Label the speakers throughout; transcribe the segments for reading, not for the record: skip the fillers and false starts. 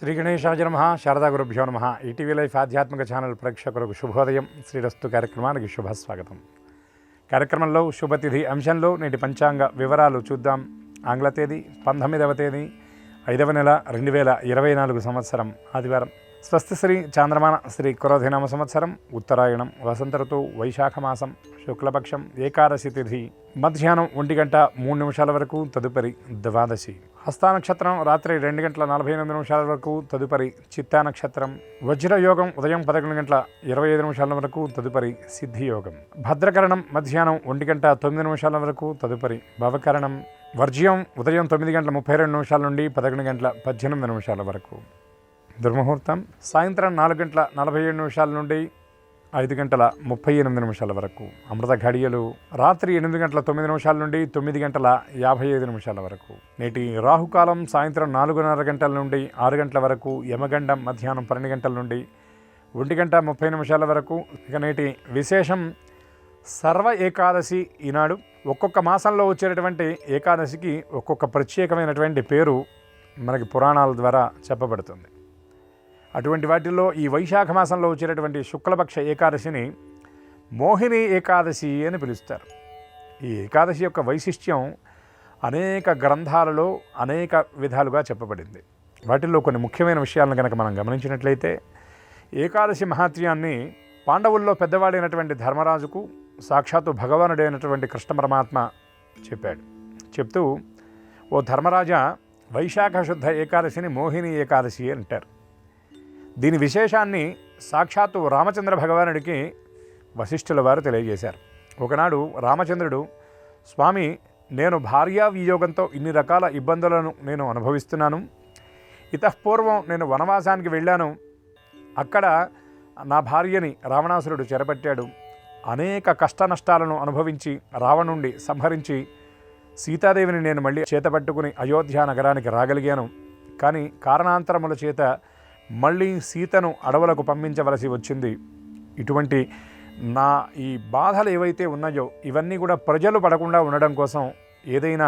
Speaker 1: శ్రీ గణేశాయ నమః. శారదా గురుభ్యో నమః. ఈటీవీ లైఫ్ ఆధ్యాత్మిక ఛానల్ ప్రేక్షకులకు శుభోదయం. శ్రీరస్తు కార్యక్రమానికి శుభస్వాగతం. కార్యక్రమంలో శుభతిథి అంశంలో నేటి పంచాంగ వివరాలు చూద్దాం. ఆంగ్ల తేదీ 19వ తేదీ 5వ నెల 2024 సంవత్సరం ఆదివారం. స్వస్తి శ్రీ చాంద్రమాన శ్రీ క్రోధినామ సంవత్సరం ఉత్తరాయణం వసంత ఋతువు వైశాఖ మాసం శుక్లపక్షం ఏకాదశి తిథి మధ్యాహ్నం 1:03 వరకు తదుపరి ద్వాదశి. హస్తా నక్షత్రం రాత్రి 2:48 వరకు తదుపరి చిత్తా నక్షత్రం. వజ్రయోగం ఉదయం 11:25 వరకు తదుపరి సిద్ధియోగం. భద్రకరణం మధ్యాహ్నం 1:09 వరకు తదుపరి భవకరణం. వర్జ్యం ఉదయం 9:32 నుండి 11:18 వరకు. దుర్ముహూర్తం సాయంత్రం 4:47 నుండి 5:38 వరకు. అమృత ఘడియలు రాత్రి 8:09 నుండి 9:55 వరకు. నేటి రాహుకాలం సాయంత్రం 4:30 నుండి 6 గంటల వరకు. యమగండం మధ్యాహ్నం 12 గంటల నుండి 1:30 వరకు. ఇక నేటి విశేషం సర్వ ఏకాదశి. ఈనాడు ఒక్కొక్క మాసంలో వచ్చేటటువంటి ఏకాదశికి ఒక్కొక్క ప్రత్యేకమైనటువంటి పేరు మనకి పురాణాల ద్వారా చెప్పబడుతుంది. అటువంటి వాటిల్లో ఈ వైశాఖ మాసంలో వచ్చేటటువంటి శుక్లపక్ష ఏకాదశిని మోహిని ఏకాదశి అని పిలుస్తారు. ఈ ఏకాదశి యొక్క వైశిష్ట్యం అనేక గ్రంథాలలో అనేక విధాలుగా చెప్పబడింది. వాటిల్లో కొన్ని ముఖ్యమైన విషయాలను కనుక మనం గమనించినట్లయితే ఏకాదశి మహాత్మ్యాన్ని పాండవుల్లో పెద్దవాడైనటువంటి ధర్మరాజుకు సాక్షాత్తు భగవానుడైనటువంటి కృష్ణ పరమాత్మ చెప్పాడు. చెప్తూ, ఓ ధర్మరాజా, వైశాఖ శుద్ధ ఏకాదశిని మోహిని ఏకాదశి అంటారు. దీని విశేషాన్ని సాక్షాత్తు రామచంద్ర భగవానుడికి వశిష్ఠుల వారు తెలియజేశారు. ఒకనాడు రామచంద్రుడు, స్వామి, నేను భార్యా వియోగంతో ఇన్ని రకాల ఇబ్బందులను నేను అనుభవిస్తున్నాను. ఇతఃపూర్వం నేను వనవాసానికి వెళ్ళాను. అక్కడ నా భార్యని రావణాసురుడు చెరపట్టాడు. అనేక కష్ట నష్టాలను అనుభవించి రావణుండి సంహరించి సీతాదేవిని నేను మళ్ళీ చేతపట్టుకుని అయోధ్య నగరానికి రాగలిగాను. కానీ కారణాంతరముల చేత మళ్ళీ సీతను అడవులకు పంపించవలసి వచ్చింది. ఇటువంటి నా ఈ బాధలు ఏవైతే ఉన్నాయో ఇవన్నీ కూడా ప్రజలు పడకుండా ఉండడం కోసం ఏదైనా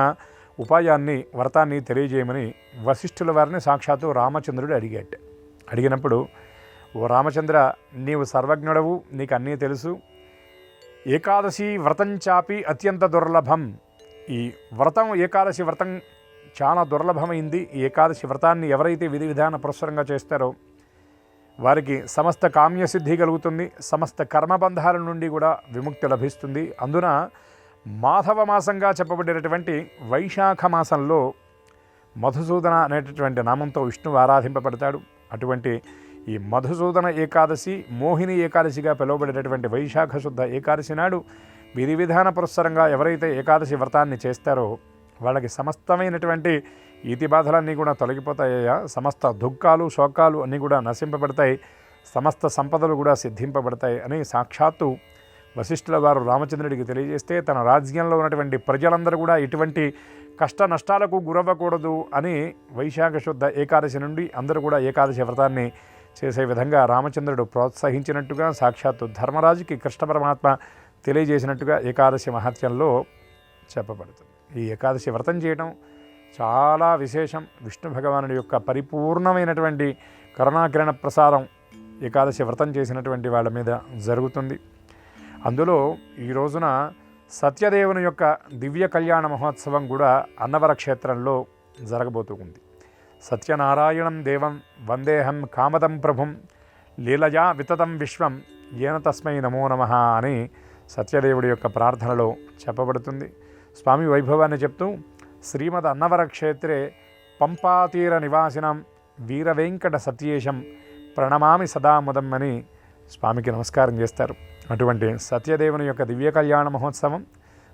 Speaker 1: ఉపాయాన్ని వ్రతాన్ని తెలియజేయమని వశిష్ఠుల వారిని సాక్షాత్తు రామచంద్రుడు అడిగినప్పుడు, ఓ రామచంద్ర, నీవు సర్వజ్ఞుడవు, నీకు అన్నీ తెలుసు. ఏకాదశి వ్రతం చాపి అత్యంత దుర్లభం. ఈ వ్రతం ఏకాదశి వ్రతం చాలా దుర్లభమైంది. ఈ ఏకాదశి వ్రతాన్ని ఎవరైతే విధి విధాన పురస్సరంగా చేస్తారో వారికి సమస్త కామ్యసిద్ధి కలుగుతుంది. సమస్త కర్మబంధాల నుండి కూడా విముక్తి లభిస్తుంది. అందున మాధవ మాసంగా చెప్పబడినటువంటి వైశాఖ మాసంలో మధుసూదన అనేటటువంటి నామంతో విష్ణువు ఆరాధింపబడతాడు. అటువంటి ఈ మధుసూదన ఏకాదశి మోహిని ఏకాదశిగా పిలువబడేటటువంటి వైశాఖ శుద్ధ ఏకాదశి నాడు విధి విధాన పురస్సరంగా ఎవరైతే ఏకాదశి వ్రతాన్ని చేస్తారో వాళ్ళకి సమస్తమైనటువంటి ఈతి బాధలన్నీ కూడా తొలగిపోతాయ్యా. సమస్త దుఃఖాలు శోకాలు అన్నీ కూడా నశింపబడతాయి. సమస్త సంపదలు కూడా సిద్ధింపబడతాయి అని సాక్షాత్తు వశిష్ఠుల వారు రామచంద్రుడికి తెలియజేస్తే, తన రాజ్యంలో ఉన్నటువంటి ప్రజలందరూ కూడా ఇటువంటి కష్ట నష్టాలకు గురవ్వకూడదు అని వైశాఖ శుద్ధ ఏకాదశి నుండి అందరూ కూడా ఏకాదశి వ్రతాన్ని చేసే విధంగా రామచంద్రుడు ప్రోత్సహించినట్టుగా సాక్షాత్తు ధర్మరాజుకి కృష్ణ పరమాత్మ తెలియజేసినట్టుగా ఏకాదశి మహత్యంలో చెప్పబడుతుంది. ఈ ఏకాదశి వ్రతం చేయడం చాలా విశేషం. విష్ణు భగవానుడి యొక్క పరిపూర్ణమైనటువంటి కరుణాకిరణ ప్రసారం ఏకాదశి వ్రతం చేసినటువంటి వాళ్ళ మీద జరుగుతుంది. అందులో ఈ రోజున సత్యదేవుని యొక్క దివ్య కళ్యాణ మహోత్సవం కూడా అన్నవర క్షేత్రంలో జరగబోతుంది. సత్యనారాయణం దేవం వందేహం కామదం ప్రభుం లీలయా వితతం విశ్వం ఏన తస్మై నమో నమః అని సత్యదేవుడి యొక్క ప్రార్థనలో చెప్పబడుతుంది. స్వామి వైభవాన్ని చెప్తూ, శ్రీమద్ అన్నవర క్షేత్రే పంపాతీర నివాసినం వీరవెంకట సత్యేశం ప్రణమామి సదాముదం అని స్వామికి నమస్కారం చేస్తారు. అటువంటి సత్యదేవుని యొక్క దివ్య కళ్యాణ మహోత్సవం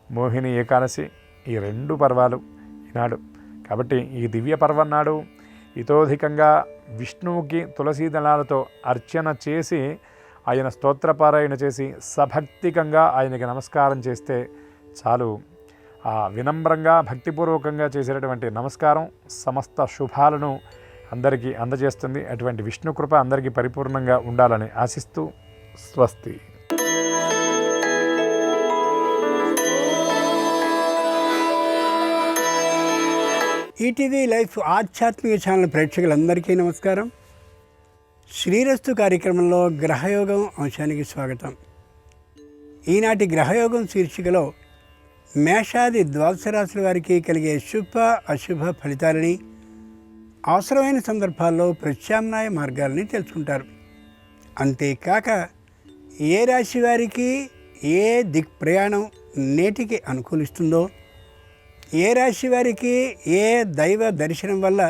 Speaker 1: మోహిని ఏకాదశి, ఈ రెండు పర్వాలు ఈనాడు. కాబట్టి ఈ దివ్య పర్వం నాడు ఇతోధికంగా విష్ణువుకి తులసీ దళాలతో అర్చన చేసి ఆయన స్తోత్రపారాయణ చేసి సభక్తికంగా ఆయనకి నమస్కారం చేస్తే చాలు. ఆ వినమ్రంగా భక్తిపూర్వకంగా చేసేటటువంటి నమస్కారం సమస్త శుభాలను అందరికీ అందజేస్తుంది. అటువంటి విష్ణు కృప అందరికీ పరిపూర్ణంగా ఉండాలని ఆశిస్తూ స్వస్తి.
Speaker 2: ఈటీవీ లైఫ్ ఆధ్యాత్మిక ఛానల్ ప్రేక్షకులందరికీ నమస్కారం. శ్రీరస్తు కార్యక్రమంలో గ్రహయోగం అంశానికి స్వాగతం. ఈనాటి గ్రహయోగం శీర్షికలో మేషాది ద్వాదశ రాశుల వారికి కలిగే శుభ అశుభ ఫలితాలని, అవసరమైన సందర్భాల్లో ప్రత్యామ్నాయ మార్గాలని తెలుసుకుంటారు. అంతేకాక ఏ రాశి వారికి ఏ దిక్ ప్రయాణం నేటికి అనుకూలిస్తుందో, ఏ రాశి వారికి ఏ దైవ దర్శనం వల్ల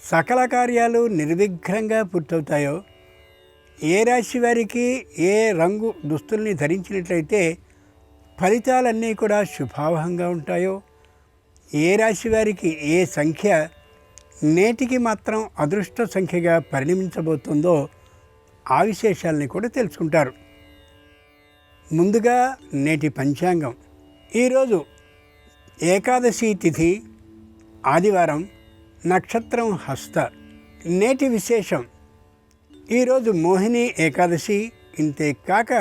Speaker 2: సకల కార్యాలు నిర్విఘ్నంగా పూర్తవుతాయో, ఏ రాశి వారికి ఏ రంగు దుస్తుల్ని ధరించినట్లయితే ఫలితాలన్నీ కూడా శుభావహంగా ఉంటాయో, ఏ రాశి వారికి ఏ సంఖ్య నేటికి మాత్రం అదృష్ట సంఖ్యగా పరిణమించబోతుందో ఆ విశేషాలని కూడా తెలుసుకుంటారు. ముందుగా నేటి పంచాంగం. ఈరోజు ఏకాదశి తిథి, ఆదివారం, నక్షత్రం హస్త. నేటి విశేషం: ఈరోజు మోహిని ఏకాదశి. ఇంతేకాక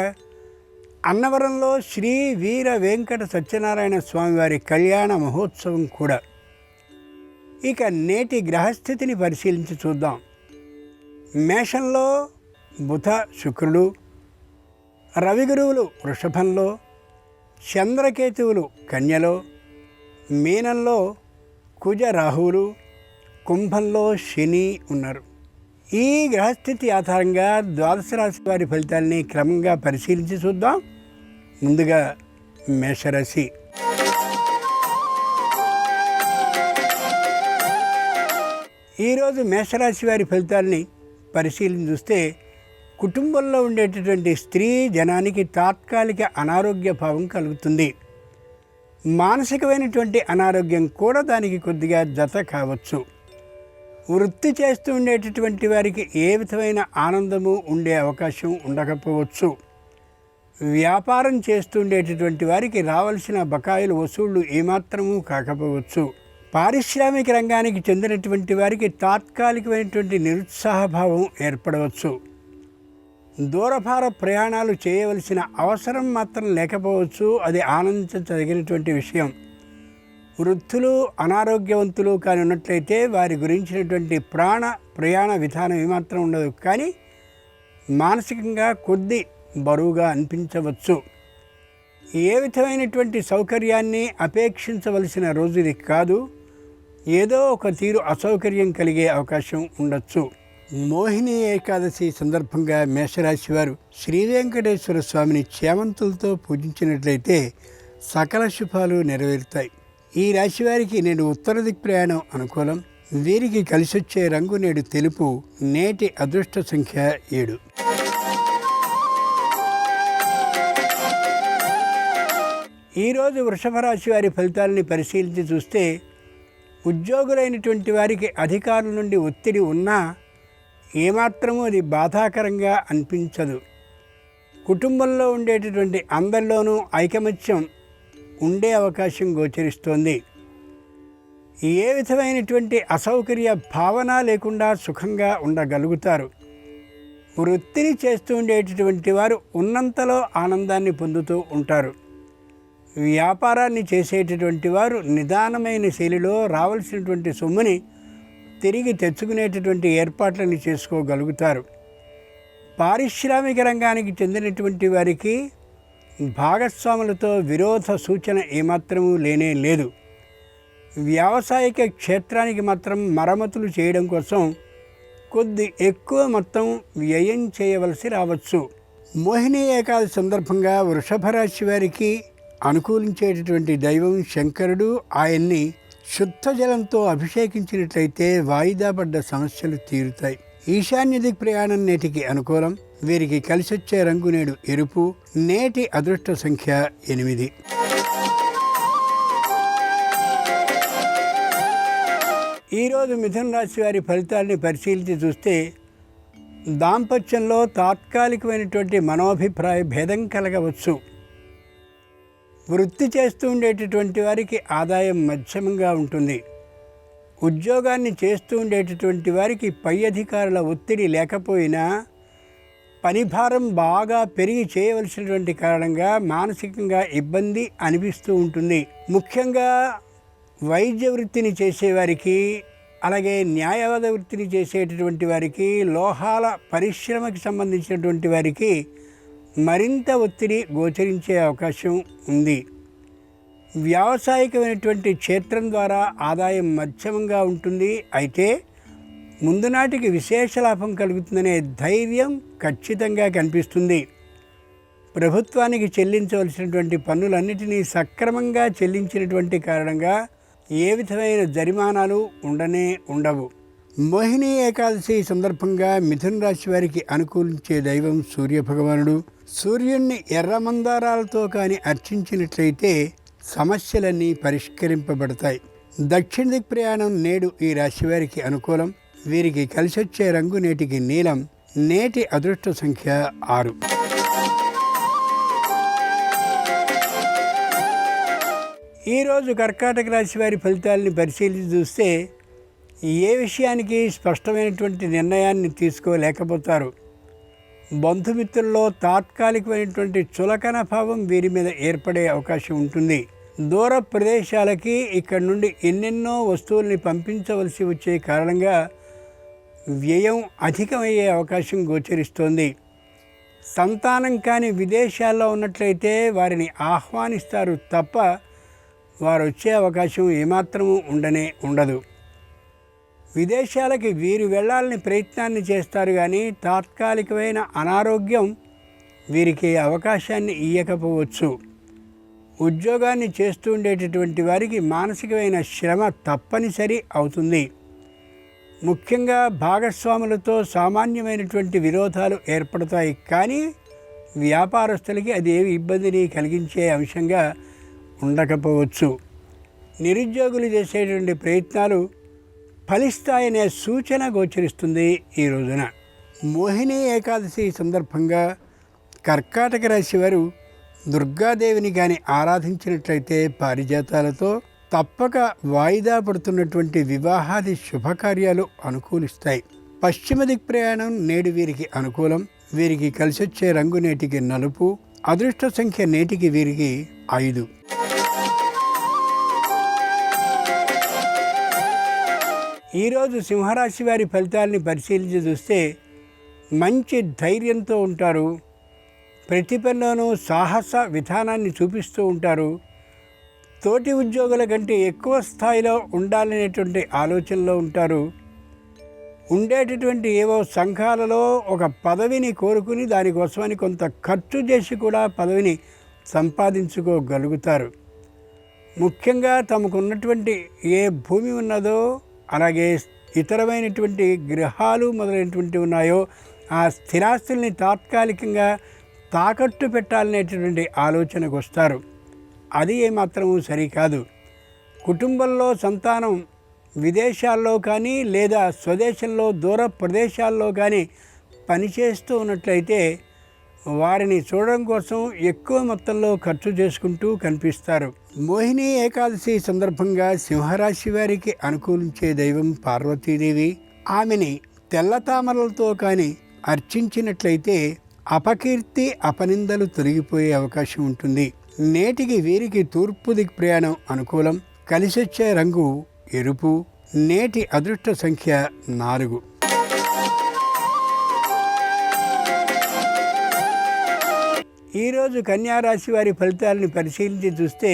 Speaker 2: అన్నవరంలో శ్రీ వీర వెంకట సత్యనారాయణ స్వామివారి కళ్యాణ మహోత్సవం కూడా. ఇక నేటి గ్రహస్థితిని పరిశీలించి చూద్దాం. మేషంలో బుధ శుక్రుడు, రవిగురువులు వృషభంలో, చంద్రకేతువులు కన్యలో, మీనంలో కుజ రాహువులు, కుంభంలో శని ఉన్నారు. ఈ గ్రహస్థితి ఆధారంగా ద్వాదశ రాశి వారి ఫలితాలని క్రమంగా పరిశీలించి చూద్దాం. ముందుగా మేషరాశి. ఈరోజు మేషరాశి వారి ఫలితాలని పరిశీలించి చూస్తే, కుటుంబంలో ఉండేటటువంటి స్త్రీ జనానికి తాత్కాలిక అనారోగ్య భావం కలుగుతుంది. మానసికమైనటువంటి అనారోగ్యం కూడా దానికి కొద్దిగా జత కావచ్చు. వృత్తి చేస్తూ ఉండేటటువంటి వారికి ఏ విధమైన ఆనందము ఉండే అవకాశం ఉండకపోవచ్చు. వ్యాపారం చేస్తూ ఉండేటటువంటి వారికి రావాల్సిన బకాయిలు వసూళ్లు ఏమాత్రమూ కాకపోవచ్చు. పారిశ్రామిక రంగానికి చెందినటువంటి వారికి తాత్కాలికమైనటువంటి నిరుత్సాహభావం ఏర్పడవచ్చు. దూరభార ప్రయాణాలు చేయవలసిన అవసరం మాత్రం లేకపోవచ్చు. అది ఆనందించదగినటువంటి విషయం. వృద్ధులు అనారోగ్యవంతులు కానీ ఉన్నట్లయితే వారి గురించినటువంటి ప్రయాణ విధానం ఏమాత్రం ఉండదు, కానీ మానసికంగా కొద్ది బరువుగా అనిపించవచ్చు. ఏ విధమైనటువంటి సౌకర్యాన్ని అపేక్షించవలసిన రోజు ఇది కాదు. ఏదో ఒక తీరు అసౌకర్యం కలిగే అవకాశం ఉండొచ్చు. మోహిని ఏకాదశి సందర్భంగా మేషరాశి వారు శ్రీ వెంకటేశ్వర స్వామిని చేమంతులతో పూజించినట్లయితే సకల శుభాలు నెరవేరుతాయి. ఈ రాశి వారికి నేడు ఉత్తర దిక్ ప్రయాణం అనుకూలం. వీరికి కలిసొచ్చే రంగు నేడు తెలుపు. నేటి అదృష్ట సంఖ్య 7. ఈరోజు వృషభ రాశి వారి ఫలితాలని పరిశీలించి చూస్తే, ఉద్యోగులైనటువంటి వారికి అధికారుల నుండి ఒత్తిడి ఉన్నా ఏమాత్రమూ అది బాధాకరంగా అనిపించదు. కుటుంబంలో ఉండేటటువంటి అందరిలోనూ ఐకమత్యం ఉండే అవకాశం గోచరిస్తోంది. ఏ విధమైనటువంటి అసౌకర్య భావన లేకుండా సుఖంగా ఉండగలుగుతారు. వృత్తిని చేస్తూ ఉండేటటువంటి వారు ఉన్నంతలో ఆనందాన్ని పొందుతూ ఉంటారు. వ్యాపారాన్ని చేసేటటువంటి వారు నిదానమైన శైలిలో రావాల్సినటువంటి సొమ్ముని తిరిగి తెచ్చుకునేటటువంటి ఏర్పాట్లను చేసుకోగలుగుతారు. పారిశ్రామిక రంగానికి చెందినటువంటి వారికి భాగస్వాములతో విరోధ సూచన ఏమాత్రమూ లేనే లేదు. వ్యావసాయిక క్షేత్రానికి మాత్రం మరమ్మతులు చేయడం కోసం కొద్ది ఎక్కువ మొత్తం వ్యయం చేయవలసి రావచ్చు. మోహిని ఏకాదశి సందర్భంగా వృషభ రాశి వారికి అనుకూలించేటటువంటి దైవం శంకరుడు. ఆయన్ని శుద్ధ జలంతో అభిషేకించినట్లయితే వాయిదా పడ్డ సమస్యలు తీరుతాయి. ఈశాన్య దిక్ ప్రయాణం నేటికి అనుకూలం. వీరికి కలిసొచ్చే రంగు నేడు ఎరుపు. నేటి అదృష్ట సంఖ్య 8. ఈరోజు మిథున రాశి వారి ఫలితాలని పరిశీలించి చూస్తే, దాంపత్యంలో తాత్కాలికమైనటువంటి మనోభిప్రాయ భేదం కలగవచ్చు. వృత్తి చేస్తూ ఉండేటటువంటి వారికి ఆదాయం మధ్యమంగా ఉంటుంది. ఉద్యోగాన్ని చేస్తూ ఉండేటటువంటి వారికి పై అధికారుల ఒత్తిడి లేకపోయినా పనిభారం బాగా పెరిగి చేయవలసినటువంటి కారణంగా మానసికంగా ఇబ్బంది అనిపిస్తూ ఉంటుంది. ముఖ్యంగా వైద్య వృత్తిని చేసేవారికి, అలాగే న్యాయవాద వృత్తిని చేసేటటువంటి వారికి, లోహాల పరిశ్రమకి సంబంధించినటువంటి వారికి మరింత ఒత్తిడి గోచరించే అవకాశం ఉంది. వ్యావసాయికమైనటువంటి క్షేత్రం ద్వారా ఆదాయం మధ్యమంగా ఉంటుంది. అయితే ముందు నాటికి విశేష లాభం కలుగుతుందనే ధైర్యం ఖచ్చితంగా కనిపిస్తుంది. ప్రభుత్వానికి చెల్లించవలసినటువంటి పన్నులన్నిటినీ సక్రమంగా చెల్లించినటువంటి కారణంగా ఏ విధమైన జరిమానాలు ఉండవు. మోహిని ఏకాదశి సందర్భంగా మిథున రాశి వారికి అనుకూలించే దైవం సూర్యభగవానుడు. సూర్యుణ్ణి ఎర్ర మందారాలతో కానీ అర్చించినట్లయితే సమస్యలన్నీ పరిష్కరింపబడతాయి. దక్షిణ దిక్ ప్రయాణం నేడు ఈ రాశి వారికి అనుకూలం. వీరికి కలిసొచ్చే రంగు నేటికి నీలం. నేటి అదృష్ట సంఖ్య 6. ఈరోజు కర్కాటక రాశి వారి ఫలితాలని పరిశీలించి చూస్తే ఏ విషయానికి స్పష్టమైనటువంటి నిర్ణయాన్ని తీసుకోలేకపోతారు. బంధుమిత్రుల్లో తాత్కాలికమైనటువంటి చులకన భావం వీరి మీద ఏర్పడే అవకాశం ఉంటుంది. దూర ప్రదేశాలకి ఇక్కడి నుండి ఎన్నెన్నో వస్తువుల్ని పంపించవలసి వచ్చే కారణంగా వ్యయం అధికమయ్యే అవకాశం గోచరిస్తోంది. సంతానం కాని విదేశాల్లో ఉన్నట్లయితే వారిని ఆహ్వానిస్తారు తప్ప వారు వచ్చే అవకాశం ఏమాత్రము ఉండదు. విదేశాలకి వీరు వెళ్ళాలని ప్రయత్నాన్ని చేస్తారు, కానీ తాత్కాలికమైన అనారోగ్యం వీరికి అవకాశాన్ని ఇవ్వకపోవచ్చు. ఉద్యోగాన్ని చేస్తూ ఉండేటటువంటి వారికి మానసికమైన శ్రమ తప్పనిసరి అవుతుంది. ముఖ్యంగా భాగస్వాములతో సామాన్యమైనటువంటి విరోధాలు ఏర్పడతాయి, కానీ వ్యాపారస్తులకి అది ఏమి ఇబ్బందిని కలిగించే అంశంగా ఉండకపోవచ్చు. నిరుద్యోగులు చేసేటువంటి ప్రయత్నాలు ఫలిస్తాయనే సూచన గోచరిస్తుంది. ఈ రోజున మోహిని ఏకాదశి సందర్భంగా కర్కాటక రాశి వారు దుర్గాదేవిని కానీ ఆరాధించినట్లయితే పారిజాతాలతో తప్పక వాయిదా పడుతున్నటువంటి వివాహాది శుభకార్యాలు అనుకూలిస్తాయి. పశ్చిమ దిక్ ప్రయాణం నేడు వీరికి అనుకూలం. వీరికి కలిసొచ్చే రంగు నేటికి నలుపు. అదృష్ట సంఖ్య నేటికి వీరికి 5. ఈరోజు సింహరాశి వారి ఫలితాలని పరిశీలించి చూస్తే మంచి ధైర్యంతో ఉంటారు. ప్రతి పనిలోనూ సాహస విధానాన్ని చూపిస్తూ ఉంటారు. తోటి ఉద్యోగుల కంటే ఎక్కువ స్థాయిలో ఉండాలనేటువంటి ఆలోచనలో ఉంటారు. ఉండేటటువంటి ఏవో సంఘాలలో ఒక పదవిని కోరుకుని దానికోసమని కొంత ఖర్చు చేసి కూడా పదవిని సంపాదించుకోగలుగుతారు. ముఖ్యంగా తమకున్నటువంటి ఏ భూమి ఉన్నదో, అలాగే ఇతరమైనటువంటి గృహాలు మొదలైనటువంటి ఉన్నాయో ఆ స్థిరాస్తుల్ని తాత్కాలికంగా తాకట్టు పెట్టాలనేటటువంటి ఆలోచనకు వస్తారు. అది ఏమాత్రము సరికాదు. కుటుంబంలో సంతానం విదేశాల్లో కానీ లేదా స్వదేశంలో దూర ప్రదేశాల్లో కానీ పనిచేస్తూ ఉన్నట్లయితే వారిని చూడడం కోసం ఎక్కువ మొత్తంలో ఖర్చు చేసుకుంటూ కనిపిస్తారు. మోహిని ఏకాదశి సందర్భంగా సింహరాశి వారికి అనుకూలించే దైవం పార్వతీదేవి. ఆమెని తెల్లతామరలతో కానీ అర్చించినట్లయితే అపకీర్తి అపనిందలు తొలగిపోయే అవకాశం ఉంటుంది. నేటికి వీరికి తూర్పు దిక్ ప్రయాణం అనుకూలం. కలిసొచ్చే రంగు ఎరుపు. నేటి అదృష్ట సంఖ్య 4. ఈరోజు కన్యారాశి వారి ఫలితాలను పరిశీలించి చూస్తే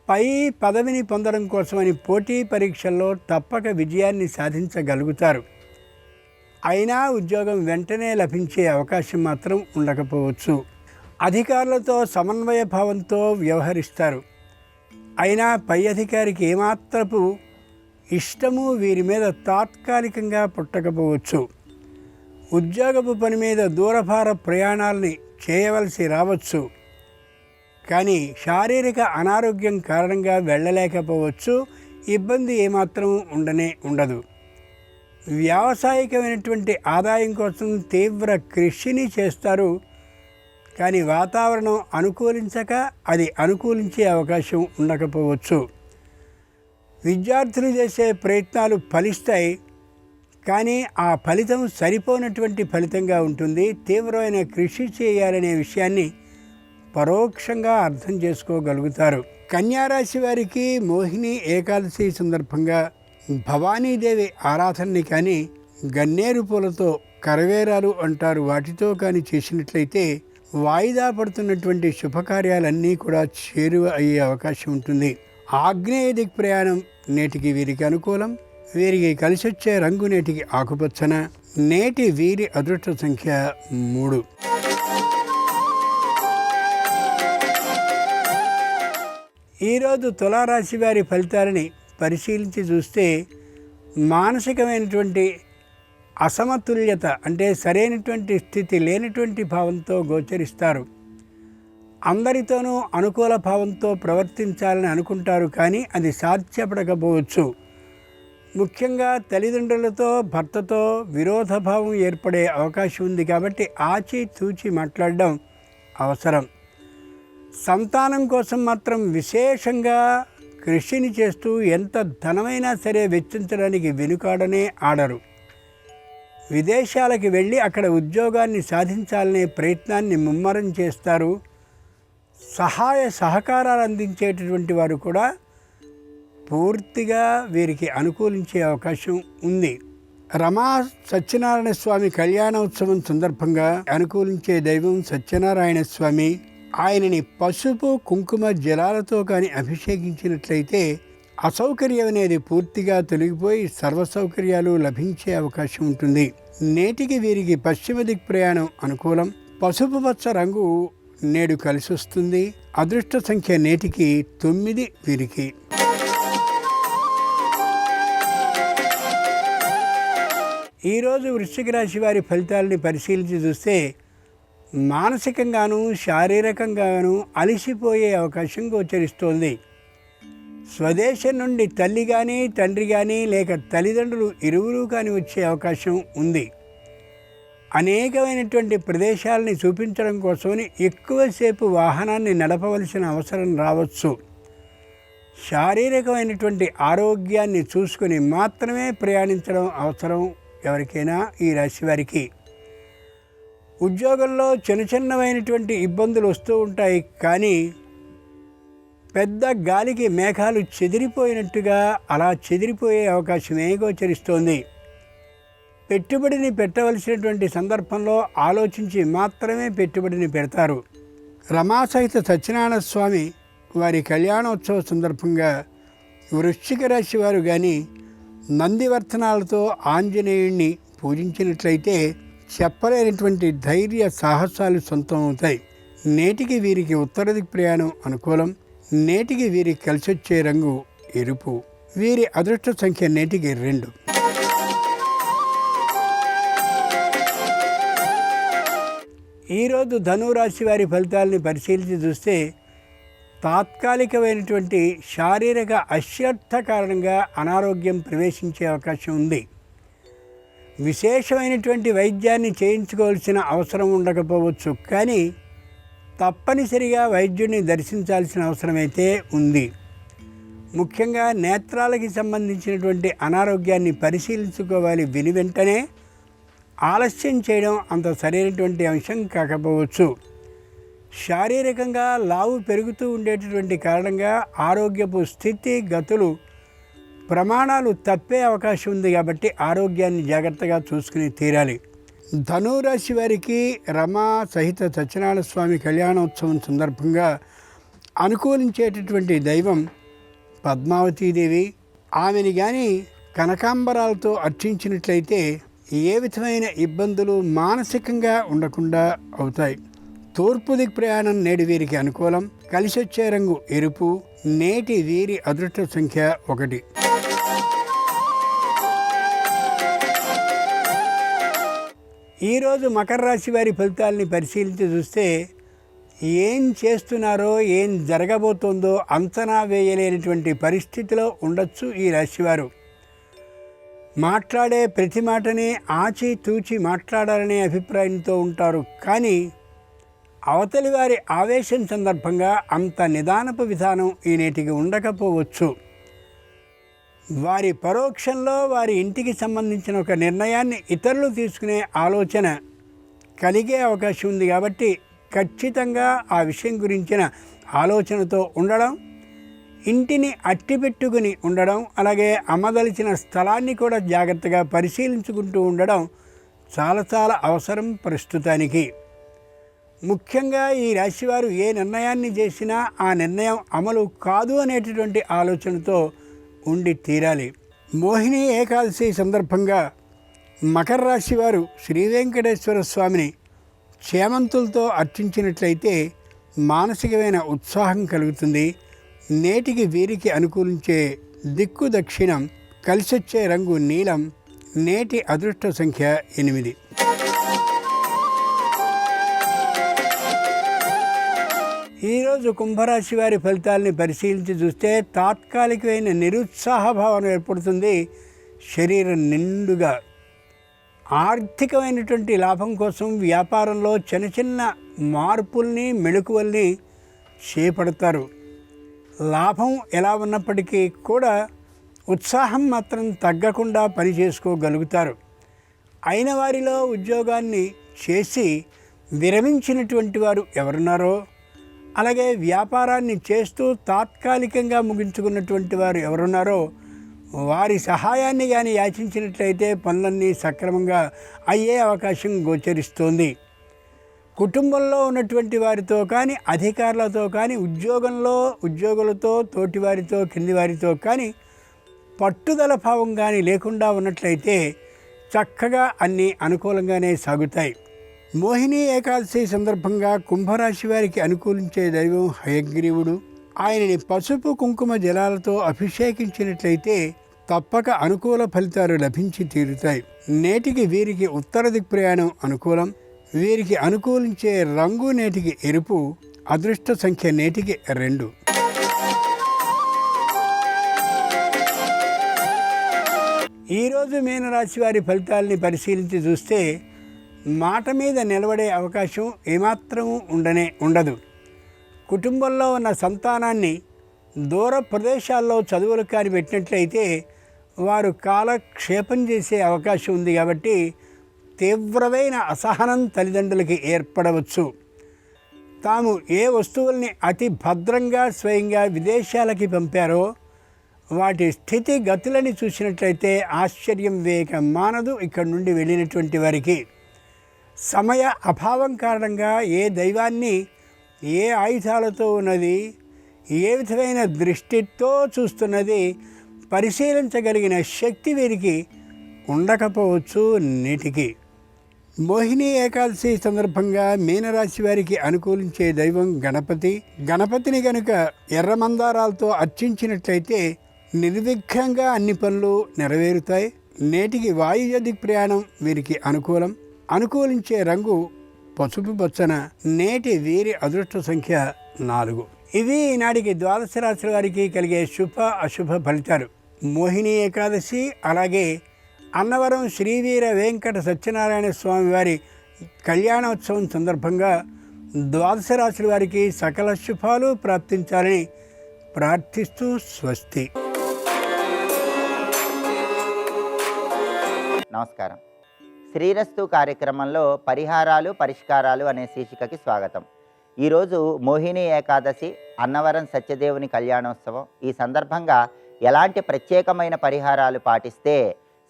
Speaker 2: పై పదవిని పొందడం కోసమని పోటీ పరీక్షల్లో తప్పక విజయాన్ని సాధించగలుగుతారు. అయినా ఉద్యోగం వెంటనే లభించే అవకాశం మాత్రం ఉండకపోవచ్చు. అధికారులతో సమన్వయ భావంతో వ్యవహరిస్తారు. అయినా పై అధికారికి ఏమాత్రపు ఇష్టము వీరి మీద తాత్కాలికంగా పుట్టకపోవచ్చు. ఉద్యోగపు పని మీద దూరభార ప్రయాణాలని చేయవలసి రావచ్చు, కానీ శారీరక అనారోగ్యం కారణంగా వెళ్ళలేకపోవచ్చు. ఇబ్బంది ఏమాత్రం ఉండదు. వ్యావసాయికమైనటువంటి ఆదాయం కోసం తీవ్ర కృషిని చేస్తారు, కానీ వాతావరణం అనుకూలించక అది అనుకూలించే అవకాశం ఉండకపోవచ్చు. విద్యార్థులు చేసే ప్రయత్నాలు ఫలిస్తాయి, కానీ ఆ ఫలితం సరిపోనటువంటి ఫలితంగా ఉంటుంది. తీవ్రమైన కృషి చేయాలనే విషయాన్ని పరోక్షంగా అర్థం చేసుకోగలుగుతారు. కన్యారాశి వారికి మోహిని ఏకాదశి సందర్భంగా భవానీదేవి ఆరాధనని కానీ గన్నేరు పూలతో కరవేరాలు అంటారు వాటితో కానీ చేసినట్లయితే వాయిదా పడుతున్నటువంటి శుభకార్యాలన్నీ కూడా చేరువ అయ్యే అవకాశం ఉంటుంది. ఆగ్నేయ దిక్ ప్రయాణం నేటికి వీరికి అనుకూలం. వీరికి కలిసొచ్చే రంగు నేటికి ఆకుపచ్చన. నేటి వీరి అదృష్ట సంఖ్య 3. ఈరోజు తులారాశి వారి ఫలితాలని పరిశీలించి చూస్తే మానసికమైనటువంటి అసమతుల్యత అంటే సరైనటువంటి స్థితి లేనటువంటి భావంతో గోచరిస్తారు. అందరితోనూ అనుకూల భావంతో ప్రవర్తించాలని అనుకుంటారు, కానీ అది సాధ్యపడకపోవచ్చు. ముఖ్యంగా తల్లిదండ్రులతో భర్తతో విరోధభావం ఏర్పడే అవకాశం ఉంది కాబట్టి ఆచితూచి మాట్లాడడం అవసరం. సంతానం కోసం మాత్రం విశేషంగా కృషిని చేస్తూ ఎంత ధనమైనా సరే వెచ్చించడానికి వెనుకాడనే ఆడరు. విదేశాలకు వెళ్ళి అక్కడ ఉద్యోగాన్ని సాధించాలనే ప్రయత్నాన్ని ముమ్మరం చేస్తారు. సహాయ సహకారాలు అందించేటటువంటి వారు కూడా పూర్తిగా వీరికి అనుకూలించే అవకాశం ఉంది. రమా సత్యనారాయణ స్వామి కళ్యాణోత్సవం సందర్భంగా అనుకూలించే దైవం సత్యనారాయణ స్వామి. ఆయనని పసుపు కుంకుమ జలాలతో కానీ అభిషేకించినట్లయితే అసౌకర్యం అనేది పూర్తిగా తొలగిపోయి సర్వసౌకర్యాలు లభించే అవకాశం ఉంటుంది. నేటికి వీరికి పశ్చిమ దిక్ ప్రయాణం అనుకూలం. పసుపు పచ్చ రంగు నేడు కలిసి వస్తుంది. అదృష్ట సంఖ్య నేటికి 9 వీరికి. ఈరోజు వృశ్చిక రాశి వారి ఫలితాలని పరిశీలించి చూస్తే మానసికంగాను శారీరకంగాను అలసిపోయే అవకాశం గోచరిస్తోంది. స్వదేశం నుండి తల్లి కానీ తండ్రి కానీ లేక తల్లిదండ్రులు ఇరువురు కానీ వచ్చే అవకాశం ఉంది. అనేకమైనటువంటి ప్రదేశాలని చూపించడం కోసమని ఎక్కువసేపు వాహనాన్ని నడపవలసిన అవసరం రావచ్చు. శారీరకమైనటువంటి ఆరోగ్యాన్ని చూసుకొని మాత్రమే ప్రయాణించడం అవసరం ఎవరికైనా ఈ రాశి వారికి. ఉద్యోగంలో చిన్నమైనటువంటి ఇబ్బందులు వస్తూ ఉంటాయి, కానీ పెద్ద గాలికి మేఘాలు చెదిరిపోయినట్టుగా అలా చెదిరిపోయే అవకాశమే గోచరిస్తోంది. పెట్టుబడిని పెట్టవలసినటువంటి సందర్భంలో ఆలోచించి మాత్రమే పెట్టుబడిని పెడతారు. రమాసహిత సత్యనారాయణ స్వామి వారి కళ్యాణోత్సవ సందర్భంగా వృశ్చిక రాశి వారు కానీ నందివర్ధనాలతో ఆంజనేయుణ్ణి పూజించినట్లయితే చెప్పలేనటువంటి ధైర్య సాహసాలు సొంతం అవుతాయి. నేటికి వీరికి ఉత్తర దిక్ ప్రయాణం అనుకూలం. నేటికి వీరికి కలిసొచ్చే రంగు ఎరుపు. వీరి అదృష్ట సంఖ్య నేటికి 2. ఈరోజు ధనురాశి వారి ఫలితాలని పరిశీలించి చూస్తే తాత్కాలికమైనటువంటి శారీరక అశ్రద్ధ కారణంగా అనారోగ్యం ప్రవేశించే అవకాశం ఉంది. విశేషమైనటువంటి వైద్యాన్ని చేయించుకోవాల్సిన అవసరం ఉండకపోవచ్చు, కానీ తప్పనిసరిగా వైద్యుడిని దర్శించాల్సిన అవసరమైతే ఉంది. ముఖ్యంగా నేత్రాలకి సంబంధించినటువంటి అనారోగ్యాన్ని పరిశీలించుకోవాలి. వెంటనే ఆలస్యం చేయడం అంత సరైనటువంటి అంశం కాకపోవచ్చు. శారీరకంగా లావు పెరుగుతూ ఉండేటటువంటి కారణంగా ఆరోగ్యపు స్థితి గతులు ప్రమాణాలు తప్పే అవకాశం ఉంది కాబట్టి ఆరోగ్యాన్ని జాగ్రత్తగా చూసుకుని తీరాలి. ధనురాశి వారికి రమా సహిత సత్యనారాయణ స్వామి కళ్యాణోత్సవం సందర్భంగా అనుకూలించేటటువంటి దైవం పద్మావతీదేవి. ఆమెని కానీ కనకాంబరాలతో అర్చించినట్లయితే ఏ విధమైన ఇబ్బందులు మానసికంగా ఉండకుండా అవుతాయి. తూర్పు దిక్ ప్రయాణం నేడు వీరికి అనుకూలం. కలిసొచ్చే రంగు ఎరుపు. నేటి వీరి అదృష్ట సంఖ్య 1. ఈరోజు మకర రాశి వారి ఫలితాలని పరిశీలించి చూస్తే ఏం చేస్తున్నారో ఏం జరగబోతోందో అంచనా వేయలేనటువంటి పరిస్థితిలో ఉండొచ్చు ఈ రాశివారు. మాట్లాడే ప్రతి మాటని ఆచితూచి మాట్లాడాలనే అభిప్రాయంతో ఉంటారు, కానీ అవతలి వారి ఆవేశం సందర్భంగా అంత నిదానపు విధానం ఈ నేటికి ఉండకపోవచ్చు. వారి పరోక్షంలో వారి ఇంటికి సంబంధించిన ఒక నిర్ణయాన్ని ఇతరులు తీసుకునే ఆలోచన కలిగే అవకాశం ఉంది కాబట్టి ఖచ్చితంగా ఆ విషయం గురించిన ఆలోచనతో ఉండడం, ఇంటిని అట్టిపెట్టుకుని ఉండడం, అలాగే అమ్మదలిచిన స్థలాన్ని కూడా జాగ్రత్తగా పరిశీలించుకుంటూ ఉండడం చాలా చాలా అవసరం ప్రస్తుతానికి. ముఖ్యంగా ఈ రాశివారు ఏ నిర్ణయాన్ని చేసినా ఆ నిర్ణయం అమలు కాదు అనేటటువంటి ఆలోచనతో ఉండి తీరాలి. మోహిని ఏకాదశి సందర్భంగా మకర రాశి వారు శ్రీ వెంకటేశ్వర స్వామిని చేమంతులతో అర్చించినట్లయితే మానసికమైన ఉత్సాహం కలుగుతుంది. నేటికి వీరికి అనుకూలించే దిక్కు దక్షిణం, కలిసొచ్చే రంగు నీలం, నేటి అదృష్ట సంఖ్య 8. ఈరోజు కుంభరాశి వారి ఫలితాలని పరిశీలించి చూస్తే తాత్కాలికమైన నిరుత్సాహ భావన ఏర్పడుతుంది. శరీరం నిండుగా ఆర్థికమైనటువంటి లాభం కోసం వ్యాపారంలో చిన్న చిన్న మార్పుల్ని, మెళుకువల్ని చేపడతారు. లాభం ఎలా ఉన్నప్పటికీ కూడా ఉత్సాహం మాత్రం తగ్గకుండా పని చేసుకోగలుగుతారు. అయిన వారిలో ఉద్యోగాన్ని చేసి విరమించినటువంటి వారు ఎవరున్నారో, అలాగే వ్యాపారాన్ని చేస్తూ తాత్కాలికంగా ముగించుకున్నటువంటి వారు ఎవరున్నారో వారి సహాయాన్ని కానీ యాచించినట్లయితే పనులన్నీ సక్రమంగా అయ్యే అవకాశం గోచరిస్తోంది. కుటుంబంలో ఉన్నటువంటి వారితో కానీ, అధికారులతో కానీ, ఉద్యోగులతో, తోటివారితో, కింది వారితో కానీ పట్టుదల భావం కానీ లేకుండా ఉన్నట్లయితే చక్కగా అన్నీ అనుకూలంగానే సాగుతాయి. మోహిని ఏకాదశి సందర్భంగా కుంభరాశి వారికి అనుకూలించే దైవం హయగ్రీవుడు. ఆయనని పసుపు కుంకుమ జలాలతో అభిషేకించినట్లయితే తప్పక అనుకూల ఫలితాలు లభించి తీరుతాయి. నేటికి వీరికి ఉత్తర దిక్ప్రయాణం అనుకూలం. వీరికి అనుకూలించే రంగు నేటికి ఎరుపు, అదృష్ట సంఖ్య నేటికి 2. ఈరోజు మీనరాశి వారి ఫలితాలని పరిశీలించి చూస్తే మాట మీద నిలబడే అవకాశం ఏమాత్రం ఉండదు. కుటుంబంలో ఉన్న సంతానాన్ని దూర ప్రదేశాల్లో చదువులు కాని పెట్టినట్లయితే వారు కాలక్షేపం చేసే అవకాశం ఉంది. కాబట్టి తీవ్రమైన అసహనం తల్లిదండ్రులకి ఏర్పడవచ్చు. తాము ఏ వస్తువుల్ని అతి భద్రంగా స్వయంగా విదేశాలకి పంపారో వాటి స్థితి గతులని చూసినట్లయితే ఆశ్చర్యం వేయక మానదు. ఇక్కడి నుండి వెళ్ళినటువంటి వారికి సమయ అభావం కారణంగా ఏ దైవాన్ని, ఏ ఆయుధాలతో ఉన్నది, ఏ విధమైన దృష్టితో చూస్తున్నది పరిశీలించగలిగిన శక్తి వీరికి ఉండకపోవచ్చు. నేటికి మోహిని ఏకాదశి సందర్భంగా మీనరాశి వారికి అనుకూలించే దైవం గణపతి. గణపతిని కనుక ఎర్ర మందారాలతో అర్చించినట్లయితే నిర్విఘ్నంగా అన్ని పనులు నెరవేరుతాయి. నేటికి వాయువ్య దిక్ ప్రయాణం వీరికి అనుకూలం. అనుకూలించే రంగు పసుపు బొచ్చన. నేటి వీరి అదృష్ట సంఖ్య 4. ఇవి ఈనాటికి ద్వాదశ రాశుల వారికి కలిగే శుభ అశుభ ఫలితాలు. మోహిని ఏకాదశి, అలాగే అన్నవరం శ్రీవీర వెంకట సత్యనారాయణ స్వామి వారి కళ్యాణోత్సవం సందర్భంగా ద్వాదశ రాశుల వారికి సకల శుభాలు ప్రాప్తించాలని ప్రార్థిస్తూ స్వస్తి.
Speaker 3: నమస్కారం. శ్రీరస్తు కార్యక్రమంలో పరిహారాలు పరిష్కారాలు అనే శీర్షికకి స్వాగతం. ఈరోజు మోహిని ఏకాదశి, అన్నవరం సత్యదేవుని కళ్యాణోత్సవం. ఈ సందర్భంగా ఎలాంటి ప్రత్యేకమైన పరిహారాలు పాటిస్తే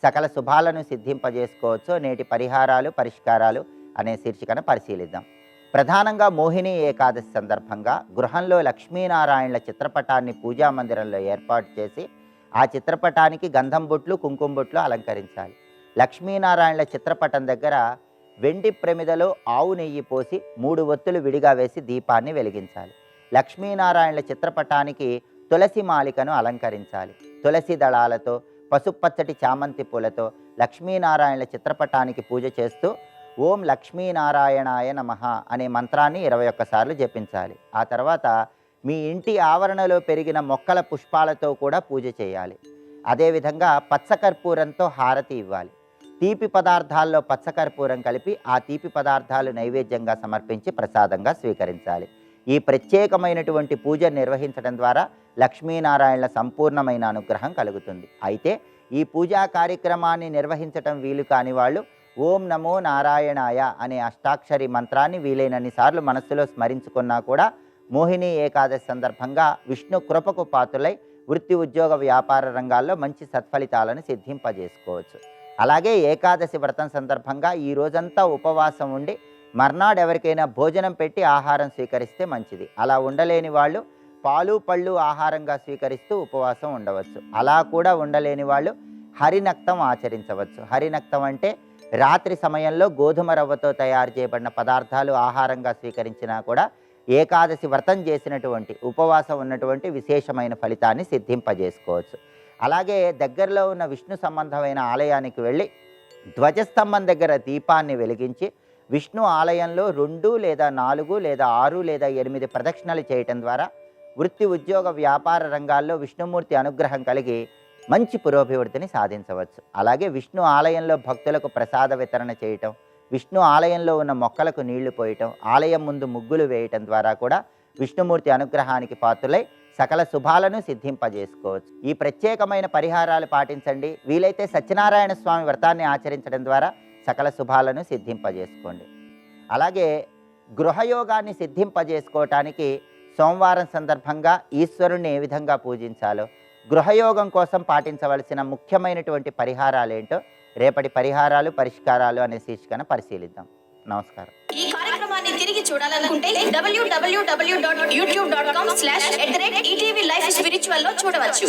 Speaker 3: సకల శుభాలను సిద్ధింపజేసుకోవచ్చో నేటి పరిహారాలు పరిష్కారాలు అనే శీర్షికను పరిశీలిద్దాం. ప్రధానంగా మోహిని ఏకాదశి సందర్భంగా గృహంలో లక్ష్మీనారాయణల చిత్రపటాన్ని పూజా మందిరంలో ఏర్పాటు చేసి ఆ చిత్రపటానికి గంధం బొట్లు, కుంకుమ బొట్లు అలంకరించాలి. లక్ష్మీనారాయణల చిత్రపటం దగ్గర వెండి ప్రమిదలో ఆవు నెయ్యి పోసి 3 ఒత్తులు విడిగా వేసి దీపాన్ని వెలిగించాలి. లక్ష్మీనారాయణల చిత్రపటానికి తులసి మాలికను అలంకరించాలి. తులసి దళాలతో, పసుపచ్చటి చామంతి పూలతో లక్ష్మీనారాయణల చిత్రపటానికి పూజ చేస్తూ ఓం లక్ష్మీనారాయణాయ నమః అనే మంత్రాన్ని 21 సార్లు జపించాలి. ఆ తర్వాత మీ ఇంటి ఆవరణలో పెరిగిన మొక్కల పుష్పాలతో కూడా పూజ చేయాలి. అదేవిధంగా పచ్చకర్పూరంతో హారతి ఇవ్వాలి. తీపి పదార్థాల్లో పచ్చకర్పూరం కలిపి ఆ తీపి పదార్థాలు నైవేద్యంగా సమర్పించి ప్రసాదంగా స్వీకరించాలి. ఈ ప్రత్యేకమైనటువంటి పూజ నిర్వహించడం ద్వారా లక్ష్మీనారాయణల సంపూర్ణమైన అనుగ్రహం కలుగుతుంది. అయితే ఈ పూజా కార్యక్రమాన్ని నిర్వహించటం వీలు కాని వాళ్ళు ఓం నమో నారాయణాయ అనే అష్టాక్షరి మంత్రాన్ని వీలైనన్ని సార్లు మనస్సులో స్మరించుకున్నా కూడా మోహిని ఏకాదశి సందర్భంగా విష్ణు కృపకు పాత్రులై వృత్తి ఉద్యోగ వ్యాపార రంగాల్లో మంచి సత్ఫలితాలను సిద్ధింపజేసుకోవచ్చు. అలాగే ఏకాదశి వ్రతం సందర్భంగా ఈ రోజంతా ఉపవాసం ఉండి మర్నాడు ఎవరికైనా భోజనం పెట్టి ఆహారం స్వీకరిస్తే మంచిది. అలా ఉండలేని వాళ్ళు పాలు పళ్ళు ఆహారంగా స్వీకరిస్తూ ఉపవాసం ఉండవచ్చు. అలా కూడా ఉండలేని వాళ్ళు హరినక్తం ఆచరించవచ్చు. హరినక్తం అంటే రాత్రి సమయంలో గోధుమ రవ్వతో తయారు చేయబడిన పదార్థాలు ఆహారంగా స్వీకరించినా కూడా ఏకాదశి వ్రతం చేసినటువంటి ఉపవాసం ఉన్నటువంటి విశేషమైన ఫలితాన్ని సిద్ధింపజేసుకోవచ్చు. అలాగే దగ్గరలో ఉన్న విష్ణు సంబంధమైన ఆలయానికి వెళ్ళి ధ్వజస్తంభం దగ్గర దీపాన్ని వెలిగించి విష్ణు ఆలయంలో 2 లేదా 4 లేదా 6 లేదా 8 ప్రదక్షిణలు చేయటం ద్వారా వృత్తి ఉద్యోగ వ్యాపార రంగాల్లో విష్ణుమూర్తి అనుగ్రహం కలిగి మంచి పురోభివృద్ధిని సాధించవచ్చు. అలాగే విష్ణు ఆలయంలో భక్తులకు ప్రసాద వితరణ చేయటం, విష్ణు ఆలయంలో ఉన్న మొక్కలకు నీళ్లు పోయటం, ఆలయం ముందు ముగ్గులు వేయటం ద్వారా కూడా విష్ణుమూర్తి అనుగ్రహానికి పాత్రులై సకల శుభాలను సిద్ధింపజేసుకోవచ్చు. ఈ ప్రత్యేకమైన పరిహారాలు పాటించండి. వీలైతే సత్యనారాయణ స్వామి వ్రతాన్ని ఆచరించడం ద్వారా సకల శుభాలను సిద్ధింపజేసుకోండి. అలాగే గృహయోగాన్ని సిద్ధింపజేసుకోవటానికి సోమవారం సందర్భంగా ఈశ్వరుణ్ణి ఏ విధంగా పూజించాలో, గృహయోగం కోసం పాటించవలసిన ముఖ్యమైనటువంటి పరిహారాలేంటో రేపటి పరిహారాలు పరిష్కారాలు అనే శీర్షికను పరిశీలిద్దాం. నమస్కారం.
Speaker 4: ఈ కార్యక్రమాన్ని తిరిగి చూడాలనుకుంటే www.youtube.com/ETV Life Spiritual లో చూడవచ్చు.